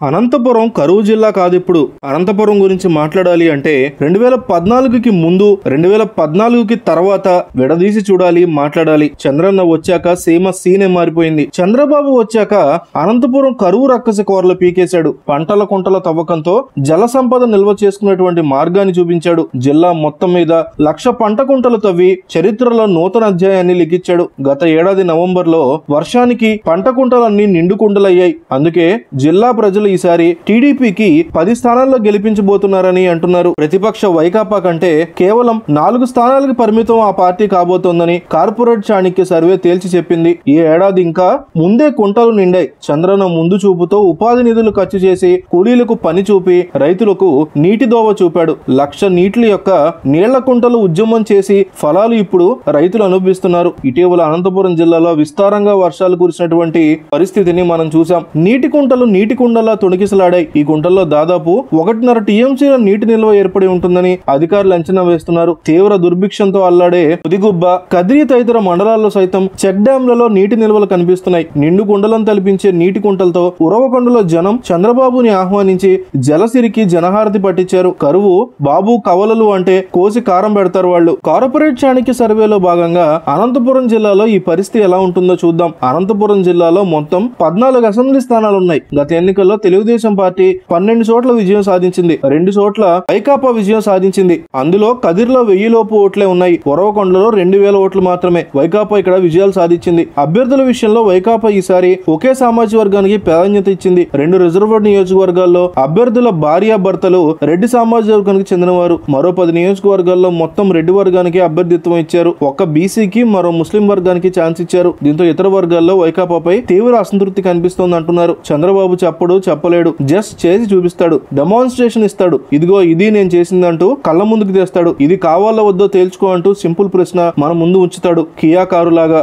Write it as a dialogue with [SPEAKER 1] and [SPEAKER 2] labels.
[SPEAKER 1] అనంతపురం కరువు జిల్లా కాదు. ఇప్పుడు అనంతపురం గురించి మాట్లాడాలి అంటే 2014కి ముందు 2014కి తర్వాత విడదీసి చూడాలి, మాట్లాడాలి. చంద్రన్న వచ్చాక సీమ సీనే మారిపోయింది. చంద్రబాబు వచ్చాక అనంతపురం కరువు రక్కసి కోరలు పీకేశాడు. పంటల కుంటల తవ్వకంతో జల సంపద నిల్వ చేసుకునేటువంటి మార్గాన్ని చూపించాడు. జిల్లా మొత్తం మీద 1,00,000 పంట కుంటలు తవ్వి చరిత్రలో నూతన అధ్యాయాన్ని లిఖించాడు. గత ఏడాది నవంబర్లో వర్షానికి పంట కుంటలన్నీ నిండు కుండలయ్యాయి. అందుకే జిల్లా ప్రజలు ఈసారి టీడీపీకి 10 స్థానాల్లో గెలిపించబోతున్నారని అంటున్నారు. ప్రతిపక్ష వైకాపా కంటే కేవలం 4 స్థానాలకు పరిమితం ఆ పార్టీ కాబోతోందని కార్పొరేట్ చాణక్య సర్వే తేల్చి చెప్పింది. ఈ ఏడాది ఇంకా ముందే కుంటలు నిండాయి. చంద్రన్న ముందు చూపుతో ఉపాధి నిధులు ఖర్చు చేసి కూలీలకు పని చూపి రైతులకు నీటి దోవ చూపాడు. 1,00,000 నీటిల యొక్క నీళ్ల కుంటలు ఉద్యమం చేసి ఫలాలు ఇప్పుడు రైతులు అనుభవిస్తున్నారు. ఇటీవల అనంతపురం జిల్లాలో విస్తారంగా వర్షాలు కురిసినటువంటి పరిస్థితిని మనం చూసాం. నీటి కుంటలు నీటి కుండలా తొణికిసలాడాయి. ఈ కుంటల్లో దాదాపు 1.5 టీఎంసీల నీటి నిల్వ ఏర్పడి ఉంటుందని అధికారులు అంచనా వేస్తున్నారు. తీవ్ర దుర్భిక్షంతో అల్లాడే ముదిగుబ్బ, కదిరి తదితర మండలాల్లో సైతం చెక్ డ్యాంలలో నీటి నిల్వలు కనిపిస్తున్నాయి. నిండు కుండలను తలపించే నీటి కుంటలతో ఉరవకొండలో జనం చంద్రబాబుని ఆహ్వానించి జలసిరికి జనహారతి పట్టించారు. కరువు బాబు కవలలు అంటే కోసి కారం పెడతారు వాళ్ళు. కార్పొరేట్ చాణక్య సర్వేలో భాగంగా అనంతపురం జిల్లాలో ఈ పరిస్థితి ఎలా ఉంటుందో చూద్దాం. అనంతపురం జిల్లాలో మొత్తం 14 అసెంబ్లీ స్థానాలు ఉన్నాయి. గత ఎన్నికల్లో తెలుగుదేశం పార్టీ 12 చోట్ల విజయం సాధించింది. 2 చోట్ల వైకాపా విజయం సాధించింది. అందులో కదిరిలో 1000 లోపు ఓట్లే ఉన్నాయి. ఉరవకొండలో 2,000 ఓట్లు మాత్రమే. వైకాపా ఇక్కడ విజయాలు సాధించింది. అభ్యర్థుల విషయంలో వైకాపా ఈసారి ఒకే సామాజిక వర్గానికి ప్రాధాన్యత ఇచ్చింది. 2 రిజర్వ్డ్ నియోజకవర్గాల్లో అభ్యర్థుల భార్యాభర్తలు రెడ్డి సామాజిక వర్గానికి చెందినవారు. మరో 10 నియోజకవర్గాల్లో మొత్తం రెడ్డి వర్గానికి అభ్యర్థిత్వం ఇచ్చారు. ఒక్క బీసీకి మరో ముస్లిం వర్గానికి ఛాన్స్ ఇచ్చారు. దీంతో ఇతర వర్గాల్లో వైకాపాపై తీవ్ర అసంతృప్తి కనిపిస్తోంది అంటున్నారు. చంద్రబాబు చెప్పడు, చెప్పలేడు, జస్ట్ చేసి చూపిస్తాడు, డెమాన్స్ట్రేషన్ ఇస్తాడు. ఇదిగో ఇది నేను చేసిందంటూ కళ్ళ ముందుకు తెస్తాడు. ఇది కావాలో వద్దో తేల్చుకో అంటూ సింపుల్ ప్రశ్న మన ముందు ఉంచుతాడు కియా కారు లాగా.